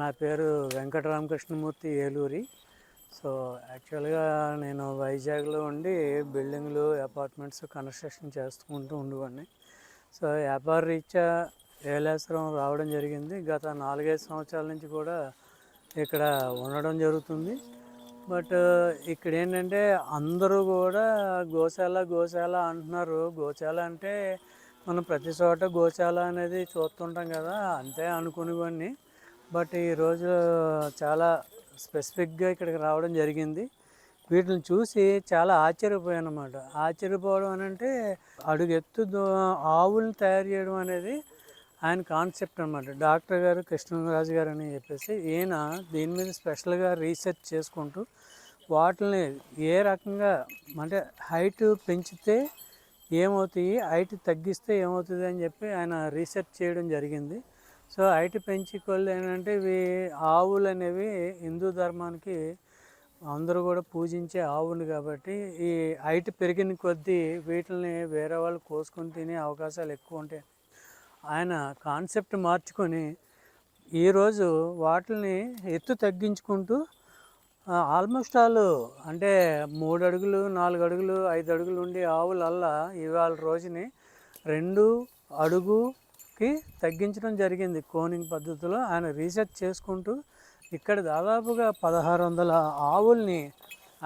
నా పేరు వెంకటరామకృష్ణమూర్తి ఏలూరి. సో, యాక్చువల్‌గా నేను వైజాగ్‌లో ఉండి బిల్డింగ్‌లు, అపార్ట్మెంట్స్ కన్‌స్ట్రక్షన్ చేసుకుంటూ ఉండేవాడిని. సో, వ్యాపార రీత్యా ఏలేశ్వరం రావడం జరిగింది. గత 4, 5 సంవత్సరాల నుంచి కూడా ఇక్కడ ఉండడం జరుగుతుంది. బట్ ఇక్కడేంటంటే అందరూ కూడా గోశాల, గోశాల అంటున్నారు. గోశాల అంటే మనం ప్రతి చోట గోశాల అనేది చూస్తుంటాం కదా! అంతే అనుకునేవాడిని. బట్ ఈరోజు చాలా స్పెసిఫిక్గా ఇక్కడికి రావడం జరిగింది. వీటిని చూసి చాలా ఆశ్చర్యపోయాను అన్నమాట. ఆశ్చర్యపోవడం అనంటే అడుగెత్తు ఆవులను తయారు చేయడం అనేది ఆయన కాన్సెప్ట్ అనమాట. డాక్టర్ గారు కృష్ణరాజు గారు అని చెప్పేసి ఈయన దీని మీద స్పెషల్గా రీసెర్చ్ చేసుకుంటూ వాటిని ఏ రకంగా అంటే హైట్ పెంచితే ఏమవుతాయి, హైట్ తగ్గిస్తే ఏమవుతుంది అని చెప్పి ఆయన రీసెర్చ్ చేయడం జరిగింది. సో హైట్ పెంచి కొద్ది ఏంటంటే ఇవి ఆవులు అనేవి హిందూ ధర్మానికి అందరూ కూడా పూజించే ఆవులు కాబట్టి ఈ హైట్ పెరిగిన కొద్దీ వీటిని వేరే వాళ్ళు కోసుకొని తినే అవకాశాలు ఎక్కువ ఉంటాయి. ఆయన కాన్సెప్ట్ మార్చుకొని ఈరోజు వాటిని ఎత్తు తగ్గించుకుంటూ ఆల్మోస్ట్ ఆల్ అంటే 3 అడుగులు, 4 అడుగులు, 5 అడుగులు ఉండే ఆవులల్లా ఇవాళ రోజుని 2 అడుగుకి తగ్గించడం జరిగింది కోనింగ్ పద్ధతిలో. ఆయన రీసెర్చ్ చేసుకుంటూ ఇక్కడ దాదాపుగా 1600 ఆవుల్ని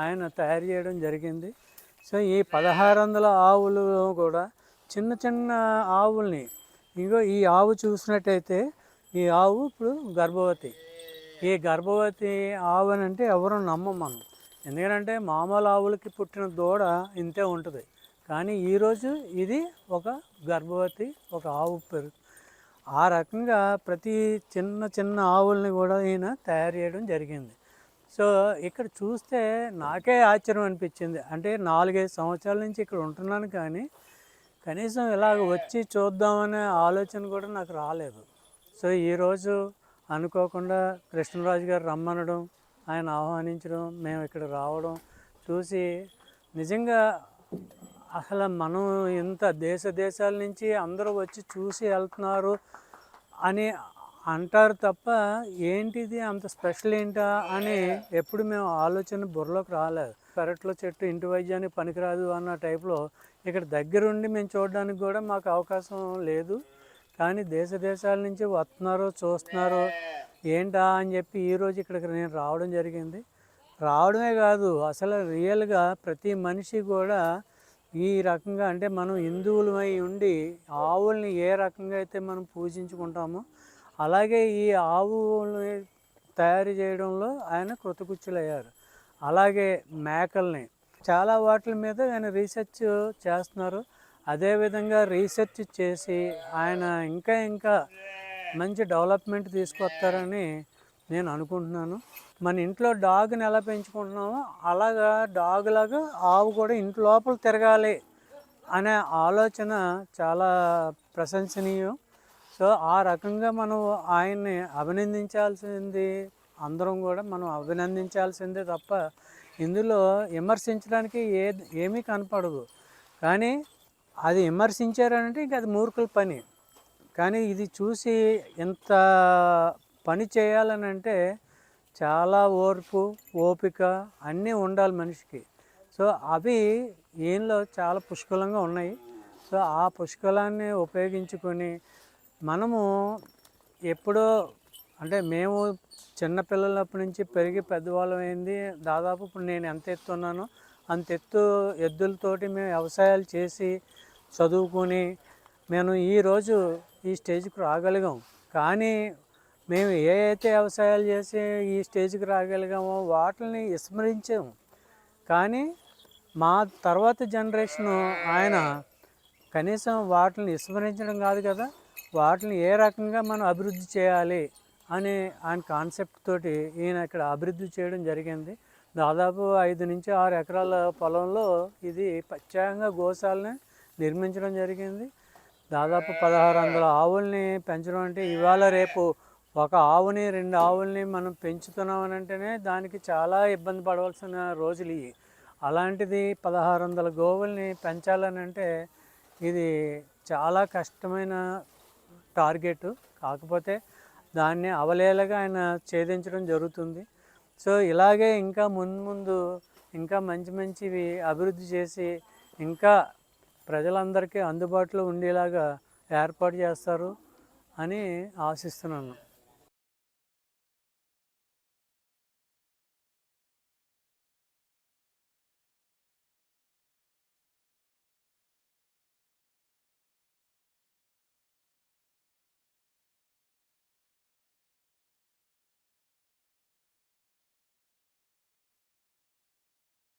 ఆయన తయారు చేయడం జరిగింది. సో ఈ 1600 ఆవులు కూడా చిన్న చిన్న ఆవుల్ని, ఇంకో ఈ ఆవు చూసినట్టయితే ఈ ఆవు ఇప్పుడు గర్భవతి. ఈ గర్భవతి ఆవు అని అంటే ఎవరు నమ్మం మనం. ఎందుకంటే మామూలు ఆవులకి పుట్టిన దూడ ఇంతే ఉంటుంది. కానీ ఈరోజు ఇది ఒక గర్భవతి, ఒక ఆవు పెరుగు. ఆ రకంగా ప్రతి చిన్న చిన్న ఆవుల్ని కూడా ఈయన తయారు చేయడం జరిగింది. సో ఇక్కడ చూస్తే నాకే ఆశ్చర్యం అనిపించింది. అంటే 4, 5 సంవత్సరాల నుంచి ఇక్కడ ఉంటున్నాను కానీ కనీసం ఇలాగ వచ్చి చూద్దామనే ఆలోచన కూడా నాకు రాలేదు. సో ఈరోజు అనుకోకుండా కృష్ణరాజు గారు రమ్మనడం, ఆయన ఆహ్వానించడం, మేము ఇక్కడ రావడం చూసి నిజంగా అసలు మనం ఇంత దేశాల నుంచి అందరూ వచ్చి చూసి వెళ్తున్నారు అని అంటారు తప్ప ఏంటిది అంత స్పెషల్ ఏంటా అని ఎప్పుడు మేము ఆలోచన బుర్రలోకి రాలేదు. పెరట్లో చెట్టు ఇంటి వైద్యానికి పనికిరాదు అన్న టైప్లో ఇక్కడ దగ్గరుండి మేము చూడడానికి కూడా మాకు అవకాశం లేదు. కానీ దేశాల నుంచి వస్తున్నారు, చూస్తున్నారు ఏంటా అని చెప్పి ఈరోజు ఇక్కడికి నేను రావడం జరిగింది. రావడమే కాదు, అసలు రియల్గా ప్రతి మనిషి కూడా ఈ రకంగా అంటే మనం హిందువులమై ఉండి ఆవుల్ని ఏ రకంగా అయితే మనం పూజించుకుంటామో అలాగే ఈ ఆవుల్ని తయారు చేయడంలో ఆయన కృతకృత్యులయ్యారు. అలాగే మేకల్ని చాలా వాటి మీద ఆయన రీసెర్చ్ చేస్తున్నారు. అదేవిధంగా రీసెర్చ్ చేసి ఆయన ఇంకా మంచి డెవలప్మెంట్ తీసుకొస్తారని నేను అనుకుంటున్నాను. మన ఇంట్లో డాగ్ని ఎలా పెంచుకుంటున్నామో అలాగా డాగ్ లాగా ఆవు కూడా ఇంటి లోపల తిరగాలి అనే ఆలోచన చాలా ప్రశంసనీయం. సో ఆ రకంగా మనం ఆయన్ని అభినందించాల్సింది, అందరం కూడా మనం అభినందించాల్సిందే తప్ప ఇందులో విమర్శించడానికి ఏమీ కనపడదు. కానీ అది విమర్శించారంటే ఇంక అది మూర్ఖుల పని. కానీ ఇది చూసి ఎంత పని చేయాలని అంటే చాలా ఓర్పు, ఓపిక అన్నీ ఉండాలి మనిషికి. సో అవి ఈయనలో చాలా పుష్కలంగా ఉన్నాయి. సో ఆ పుష్కలాన్ని ఉపయోగించుకొని మనము ఎప్పుడో అంటే మేము చిన్నపిల్లలప్పటి నుంచి పెరిగి పెద్దవాళ్ళం అయింది. దాదాపు ఇప్పుడు నేను ఎంత ఎత్తున్నానో అంత ఎద్దులతోటి మేము వ్యవసాయాలు చేసి చదువుకొని మేము ఈరోజు ఈ స్టేజ్కి రాగలిగాం. కానీ మేము ఏ అయితే వ్యవసాయాలు చేసి ఈ స్టేజ్కి రాగలిగామో వాటిని విస్మరించాము. కానీ మా తర్వాత జనరేషను ఆయన కనీసం వాటిని విస్మరించడం కాదు కదా, వాటిని ఏ రకంగా మనం అభివృద్ధి చేయాలి అని ఆయన కాన్సెప్ట్ తోటి ఈయన ఇక్కడ అభివృద్ధి చేయడం జరిగింది. దాదాపు 5 నుంచి 6 ఎకరాల పొలంలో ఇది ప్రత్యేకంగా గోశాలని నిర్మించడం జరిగింది. దాదాపు 1600 ఆవుల్ని పెంచడం అంటే ఇవాళ రేపు ఒక ఆవుని 2 ఆవుల్ని మనం పెంచుతున్నామని అంటేనే దానికి చాలా ఇబ్బంది పడవలసిన రోజులు ఇవి. అలాంటిది 1600 గోవుల్ని పెంచాలని అంటే ఇది చాలా కష్టమైన టార్గెట్. కాకపోతే దాన్ని అవలేలగా ఆయన ఛేదించడం జరుగుతుంది. సో ఇలాగే ఇంకా ముందు ఇంకా మంచి మంచివి అభివృద్ధి చేసి ఇంకా ప్రజలందరికీ అందుబాటులో ఉండేలాగా ఏర్పాటు చేస్తారు అని ఆశిస్తున్నాను.